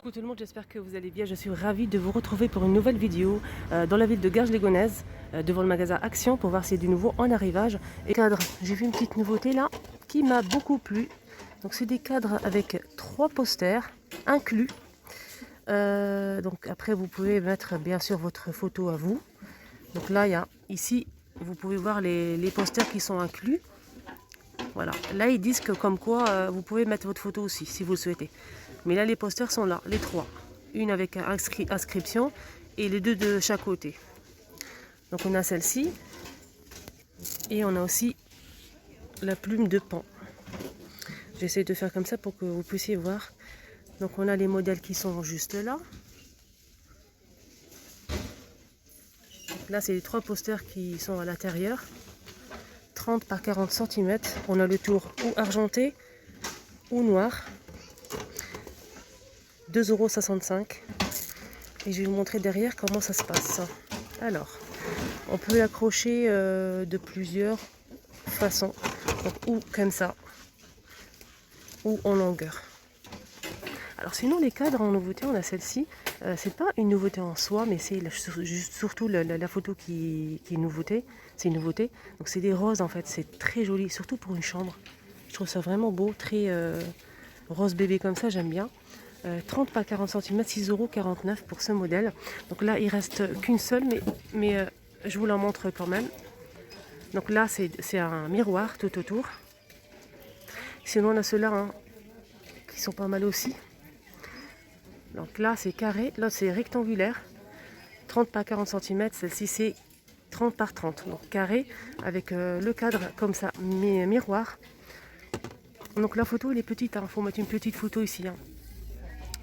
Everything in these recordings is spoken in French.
Coucou tout le monde, j'espère que vous allez bien. Je suis ravie de vous retrouver pour une nouvelle vidéo dans la ville de Garges-les-Gonesse, devant le magasin Action, pour voir s'il y a du nouveau en arrivage. Et cadre, j'ai vu une petite nouveauté là qui m'a beaucoup plu. Donc c'est des cadres avec 3 posters inclus. Donc après vous pouvez mettre bien sûr votre photo à vous. Donc là il y a ici, vous pouvez voir les posters qui sont inclus. Voilà, là ils disent que comme quoi vous pouvez mettre votre photo aussi si vous le souhaitez. Mais là les posters sont là, les 3. Une avec inscription et les 2 de chaque côté. Donc on a celle-ci et on a aussi la plume de Pan. J'essaie de faire comme ça pour que vous puissiez voir. Donc on a les modèles qui sont juste là. Donc là c'est les 3 posters qui sont à l'intérieur. 30 par 40 cm. On a le tour ou argenté ou noir. 2,65 €. Et je vais vous montrer derrière comment ça se passe. Alors, on peut l'accrocher de plusieurs façons. Donc, ou comme ça, ou en longueur. Alors sinon, les cadres en nouveauté, on a celle-ci. C'est pas une nouveauté en soi, mais c'est surtout la photo qui est une nouveauté. C'est une nouveauté. Donc c'est des roses en fait, c'est très joli, surtout pour une chambre. Je trouve ça vraiment beau, très rose bébé comme ça, j'aime bien. 30 par 40 cm, 6,49 € pour ce modèle. Donc là, il reste qu'une seule, mais je vous la montre quand même. Donc là, c'est un miroir tout autour. Sinon, on a ceux-là hein, qui sont pas mal aussi. Donc là, c'est carré, l'autre c'est rectangulaire. 30 par 40 cm, celle-ci c'est 30 par 30. Donc carré, avec le cadre comme ça, miroir. Donc la photo, elle est petite, il faut mettre une petite photo ici. Hein.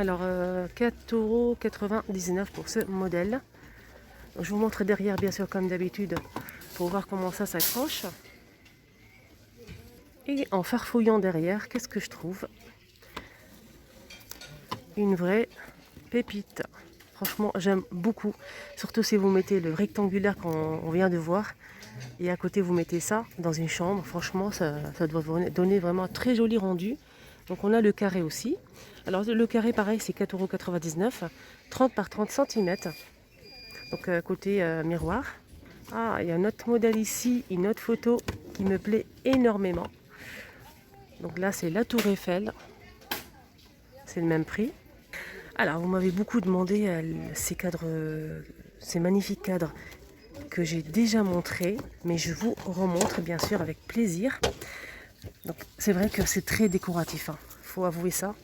Alors, 4,99 € pour ce modèle. Donc, je vous montre derrière, bien sûr, comme d'habitude, pour voir comment ça s'accroche. Et en farfouillant derrière, qu'est-ce que je trouve? Une vraie pépite. Franchement, j'aime beaucoup. Surtout si vous mettez le rectangulaire qu'on vient de voir. Et à côté, vous mettez ça dans une chambre. Franchement, ça doit vous donner vraiment un très joli rendu. Donc on a le carré aussi. Alors le carré pareil c'est 4,99 €, 30 par 30 cm. Donc côté miroir. Ah, il y a un autre modèle ici, une autre photo qui me plaît énormément. Donc là c'est la Tour Eiffel. C'est le même prix. Alors vous m'avez beaucoup demandé ces cadres, ces magnifiques cadres que j'ai déjà montrés, mais je vous remontre bien sûr avec plaisir. Donc c'est vrai que c'est très décoratif, hein. Faut avouer ça.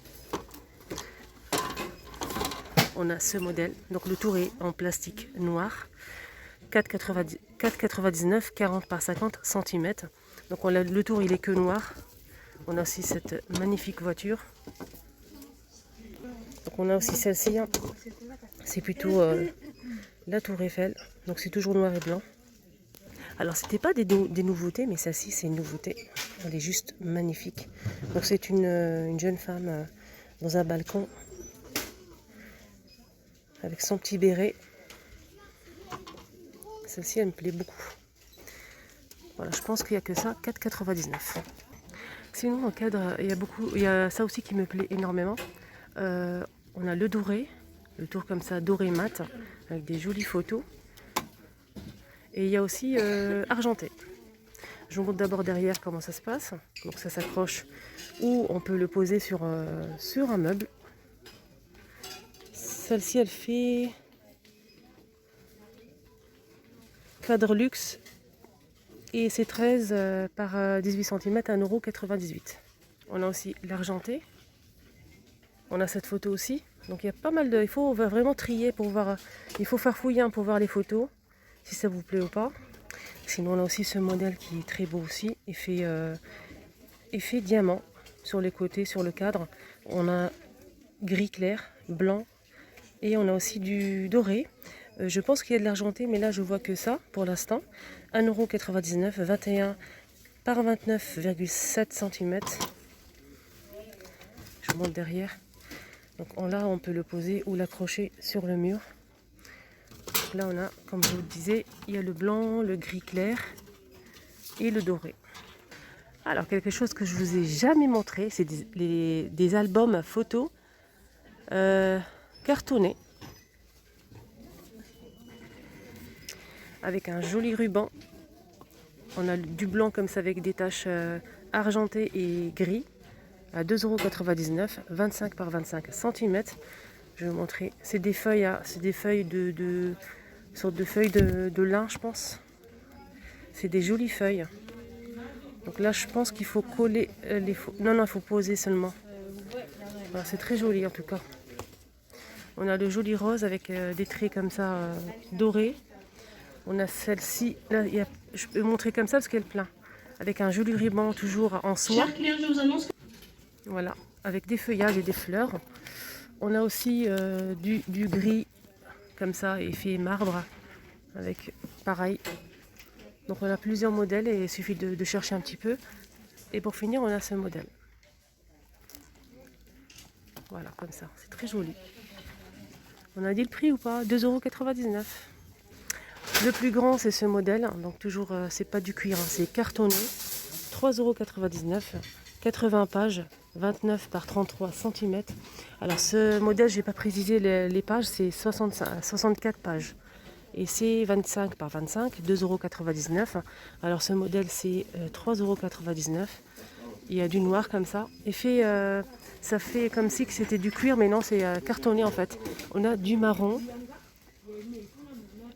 On a ce modèle, donc le tour est en plastique noir, 4,99 €, 40 par 50 cm. Donc le tour il est que noir. On a aussi cette magnifique voiture. Donc on a aussi celle-ci, hein. C'est plutôt la Tour Eiffel, donc c'est toujours noir et blanc. Alors c'était pas des nouveautés, mais celle-ci c'est une nouveauté. Elle est juste magnifique. Donc c'est une jeune femme dans un balcon avec son petit béret. Celle-ci elle me plaît beaucoup. Voilà, je pense qu'il n'y a que ça, 4,99 €. Sinon en cadre, il y a ça aussi qui me plaît énormément. On a le doré, le tour comme ça doré mat, avec des jolies photos. Et il y a aussi argenté. Je vous montre d'abord derrière comment ça se passe. Donc ça s'accroche ou on peut le poser sur un meuble. Celle-ci elle fait cadre luxe et c'est 13 par 18 cm, 1,98 €. On a aussi l'argenté. On a cette photo aussi. Donc il y a pas mal de... Il faut vraiment trier pour voir... Il faut farfouiller pour voir les photos, si ça vous plaît ou pas. Sinon on a aussi ce modèle qui est très beau aussi. Effet diamant sur les côtés, sur le cadre. On a gris clair, blanc. Et on a aussi du doré. Je pense qu'il y a de l'argenté, mais là je vois que ça pour l'instant. 1,99 €, 21 par 29,7 cm. Je vous montre derrière. Donc là on peut le poser ou l'accrocher sur le mur. Donc là on a, comme je vous le disais, il y a le blanc, le gris clair et le doré. Alors quelque chose que je vous ai jamais montré, c'est des albums photos cartonné avec un joli ruban. On a du blanc comme ça avec des taches argentées et gris à 2,99 €, 25 par 25 cm. Je vais vous montrer. C'est des feuilles, c'est des feuilles sorte de feuilles de lin, je pense. C'est des jolies feuilles. Donc là, je pense qu'il faut coller les faux. Non, il faut poser seulement. Voilà, c'est très joli en tout cas. On a le joli rose avec des traits comme ça dorés. On a celle-ci. Là, je peux montrer comme ça parce qu'elle est plein. Avec un joli ruban toujours en soie. Voilà, avec des feuillages et des fleurs. On a aussi du gris comme ça, effet marbre, avec pareil. Donc on a plusieurs modèles et il suffit de chercher un petit peu. Et pour finir, on a ce modèle. Voilà, comme ça, c'est très joli. On a dit le prix ou pas? 2,99 €. Le plus grand, c'est ce modèle. Donc toujours, c'est pas du cuir, hein, c'est cartonné. 3,99 €. 80 pages, 29 par 33 cm. Alors ce modèle, je n'ai pas précisé les pages, c'est 64 pages. Et c'est 25 par 25, 2,99 €. Alors ce modèle, c'est 3,99 €. Il y a du noir comme ça. Et ça fait comme si c'était du cuir, mais non, c'est cartonné en fait. On a du marron.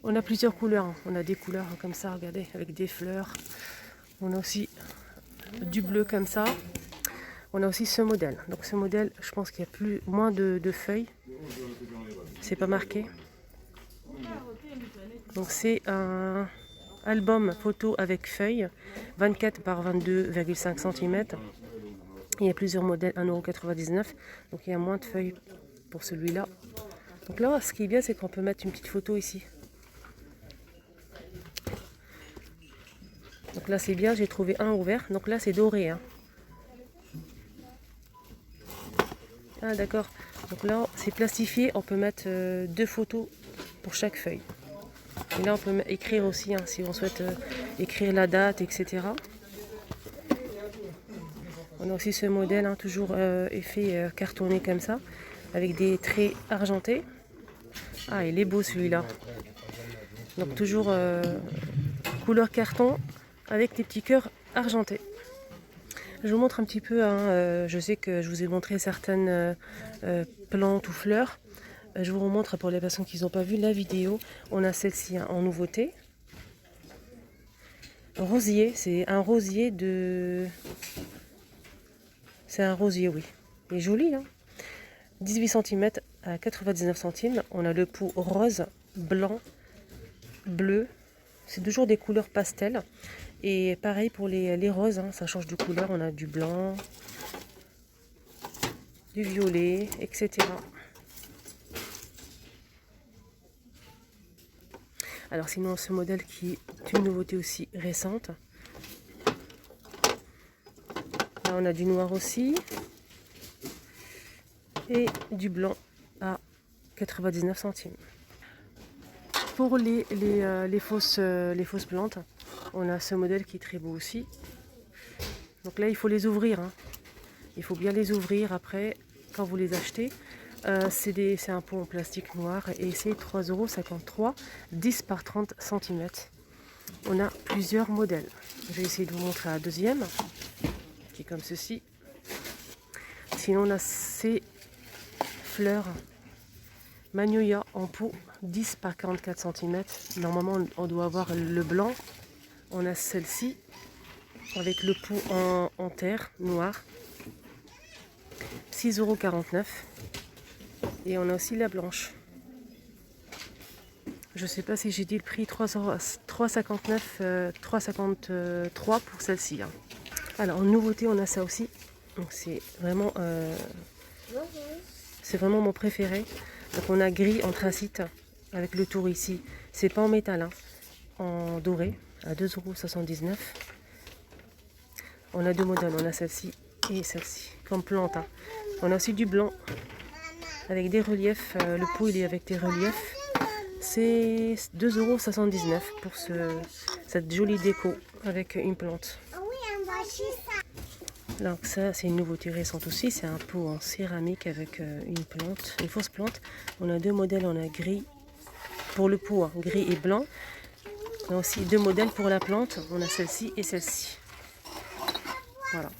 On a plusieurs couleurs. Hein. On a des couleurs comme ça, regardez, avec des fleurs. On a aussi du bleu comme ça. On a aussi ce modèle. Donc ce modèle, je pense qu'il y a moins de feuilles. C'est pas marqué. Donc c'est un album photo avec feuilles, 24 par 22,5 cm. Il y a plusieurs modèles, 1,99 €. Donc il y a moins de feuilles pour celui-là. Donc là, ce qui est bien, c'est qu'on peut mettre une petite photo ici. Donc là, c'est bien, j'ai trouvé un ouvert. Donc là, c'est doré. Hein. Ah d'accord. Donc là, c'est plastifié. On peut mettre 2 photos pour chaque feuille. Et là, on peut écrire aussi, hein, si on souhaite écrire la date, etc. On a aussi ce modèle, hein, toujours effet cartonné comme ça, avec des traits argentés. Ah, il est beau celui-là. Donc toujours couleur carton avec des petits cœurs argentés. Je vous montre un petit peu, hein, je sais que je vous ai montré certaines plantes ou fleurs. Je vous remontre pour les personnes qui n'ont pas vu la vidéo. On a celle-ci, hein, en nouveauté. Rosier, c'est un rosier de... C'est un rosier, oui. Il est joli, hein. 18 cm à 99 centimes. On a le pot rose, blanc, bleu. C'est toujours des couleurs pastel. Et pareil pour les roses, hein, ça change de couleur. On a du blanc, du violet, etc. Alors sinon, ce modèle qui est une nouveauté aussi récente. Là, on a du noir aussi. Et du blanc à 99 centimes. Pour les fausses plantes, on a ce modèle qui est très beau aussi. Donc là, il faut les ouvrir. Hein. Il faut bien les ouvrir après, quand vous les achetez. C'est un pot en plastique noir et c'est 3,53 €, 10 par 30 cm. On a plusieurs modèles. Je vais essayer de vous montrer un deuxième, qui est comme ceci. Sinon, on a ces fleurs Magnolia en pot, 10 par 44 cm. Normalement, on doit avoir le blanc. On a celle-ci, avec le pot en terre noir, 6,49 €. Et on a aussi la blanche. Je ne sais pas si j'ai dit le prix, 3,53 € pour celle-ci. Hein. Alors en nouveauté, on a ça aussi. Donc c'est vraiment mon préféré. Donc on a gris anthracite avec le tour ici. C'est pas en métal, hein, en doré à 2,79 €. On a deux modèles, on a celle-ci et celle-ci comme plante. Hein. On a aussi du blanc avec des reliefs. Le pot il est avec des reliefs. C'est 2,79 € pour cette jolie déco avec une plante. Donc ça, c'est une nouveauté récente aussi. C'est un pot en céramique avec une plante, une fausse plante. On a deux modèles, on a gris pour le pot, hein, gris et blanc. On a aussi deux modèles pour la plante. On a celle-ci et celle-ci. Voilà.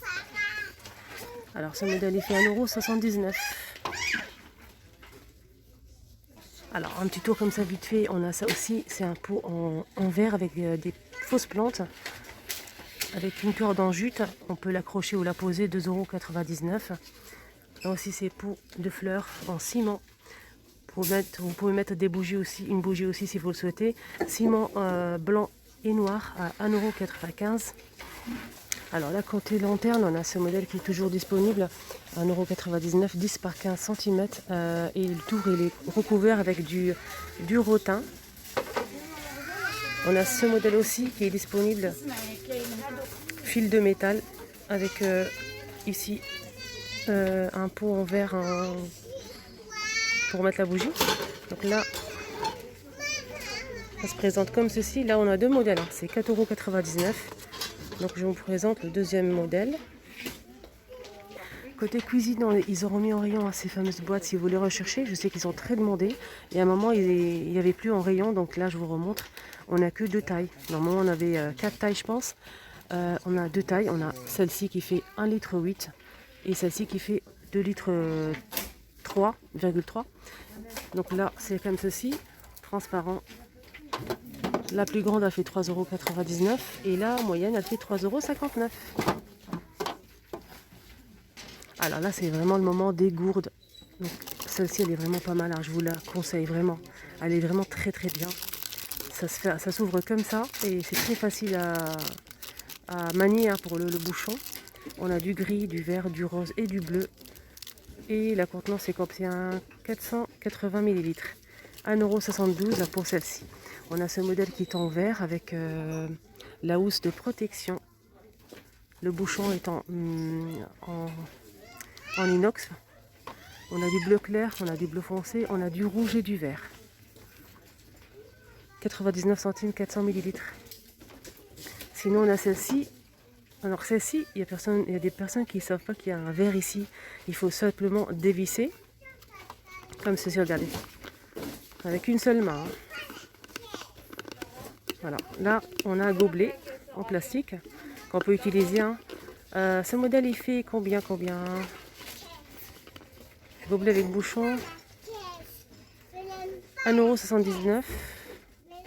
Alors ce modèle il fait 1,79 €. Alors un petit tour comme ça vite fait, on a ça aussi, c'est un pot en verre avec des fausses plantes, avec une corde en jute, on peut l'accrocher ou la poser, 2,99 €. Là aussi c'est pots de fleurs en ciment, vous pouvez mettre des bougies aussi, une bougie aussi si vous le souhaitez, ciment blanc et noir à 1,95 €. Alors là, côté lanterne, on a ce modèle qui est toujours disponible, 1,99 €, 10 par 15 cm. Et le tour, il est recouvert avec du rotin. On a ce modèle aussi qui est disponible, fil de métal, avec ici un pot en verre pour mettre la bougie. Donc là, ça se présente comme ceci. Là, on a deux modèles, hein. C'est 4,99 €. Donc je vous présente le deuxième modèle. Côté cuisine, ils ont remis en rayon ces fameuses boîtes si vous les recherchez. Je sais qu'ils sont très demandés. Et à un moment, il n'y avait plus en rayon. Donc là, je vous remontre. On n'a que deux tailles. Normalement, on avait 4 tailles, je pense. On a deux tailles. On a celle-ci qui fait 1,8 litre et celle-ci qui fait 2,3 litres. Donc là, c'est comme ceci, transparent. La plus grande, elle fait 3,99 € et la moyenne, elle fait 3,59 €. Alors là, c'est vraiment le moment des gourdes. Donc celle-ci, elle est vraiment pas mal, hein. Je vous la conseille vraiment. Elle est vraiment très très bien. Ça s'ouvre comme ça et c'est très facile à manier, hein, pour le bouchon. On a du gris, du vert, du rose et du bleu. Et la contenance, c'est contient 480 ml. 1,72 € pour celle-ci. On a ce modèle qui est en verre avec la housse de protection. Le bouchon est en inox. On a du bleu clair, on a du bleu foncé, on a du rouge et du vert. 99 centimes, 400 ml. Sinon, on a celle-ci. Alors celle-ci, il y a des personnes qui ne savent pas qu'il y a un verre ici. Il faut simplement dévisser. Comme ceci, regardez. Avec une seule main, hein. Voilà, là on a un gobelet en plastique qu'on peut utiliser, hein. Ce modèle il fait combien gobelet avec bouchon, 1,79 €.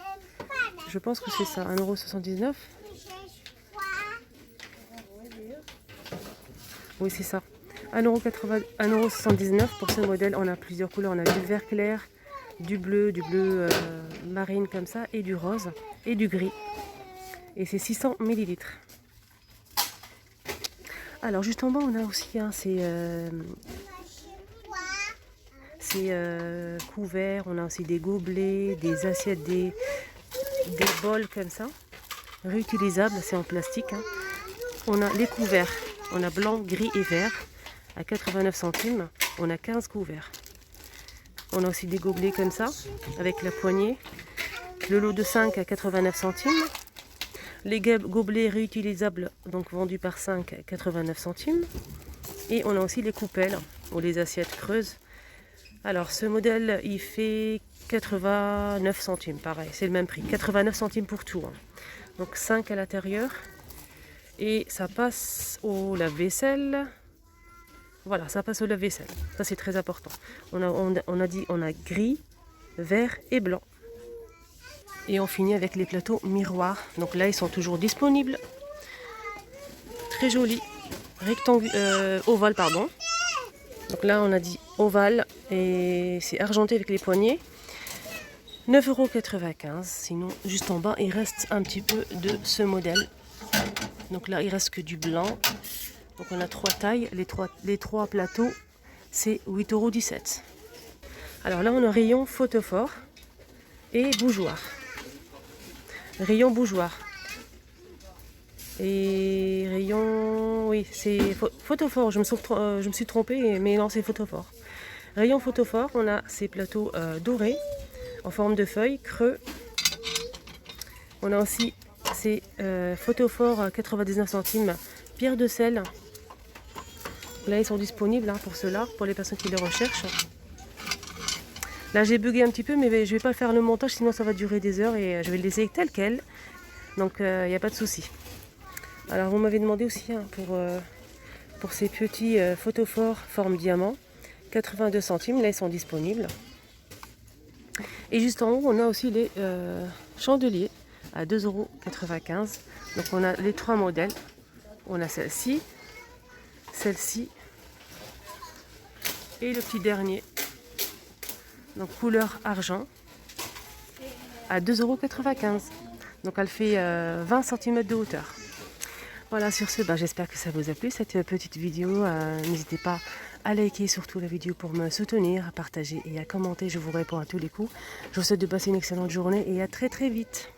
Je pense que c'est ça, 1,79 €. Oui, c'est ça, 1,79 € pour ce modèle. On a plusieurs couleurs, on a du vert clair, du bleu marine comme ça, et du rose et du gris. Et c'est 600 ml. Alors juste en bas, on a aussi, hein, ces couverts. On a aussi des gobelets, des assiettes, des bols comme ça, réutilisables, c'est en plastique, hein. On a les couverts, on a blanc, gris et vert à 89 centimes. On a 15 couverts. On a aussi des gobelets comme ça, avec la poignée. Le lot de 5 à 89 centimes. Les gobelets réutilisables, donc vendus par 5 à 89 centimes. Et on a aussi les coupelles, ou les assiettes creuses. Alors ce modèle, il fait 89 centimes, pareil, c'est le même prix. 89 centimes pour tout, hein. Donc 5 à l'intérieur. Et ça passe au lave-vaisselle. Voilà, ça passe au lave-vaisselle. Ça, c'est très important. On a gris, vert et blanc. Et on finit avec les plateaux miroirs. Donc là, ils sont toujours disponibles. Très jolis. Ovale, pardon. Donc là, on a dit ovale. Et c'est argenté avec les poignées. 9,95 €. Sinon, juste en bas, il reste un petit peu de ce modèle. Donc là, il reste que du blanc. Donc on a 3 tailles, les trois plateaux, c'est 8,17 €. Alors là, on a rayon photophore et bougeoir. Rayon bougeoir. Et rayon, oui, c'est photophore, je me suis trompée, mais non, c'est photophore. Rayon photophore, on a ces plateaux dorés, en forme de feuille, creux. On a aussi ces photophores à 99 centimes, pierre de sel. Là, ils sont disponibles hein, pour ceux-là, pour les personnes qui les recherchent. Là, j'ai bugué un petit peu, mais je vais pas faire le montage, sinon ça va durer des heures et je vais le laisser tel quel. Donc, il n'y a pas de souci. Alors, vous m'avez demandé aussi hein, pour ces petits photophores forme diamant, 82 centimes. Là, ils sont disponibles. Et juste en haut, on a aussi les chandeliers à 2,95 €. Donc, on a les 3 modèles. On a celle-ci, celle-ci et le petit dernier. Donc, couleur argent à 2,95 €. Donc, elle fait 20 cm de hauteur. Voilà, sur ce, j'espère que ça vous a plu cette petite vidéo. N'hésitez pas à liker surtout la vidéo pour me soutenir, à partager et à commenter. Je vous réponds à tous les coups. Je vous souhaite de passer une excellente journée et à très très vite.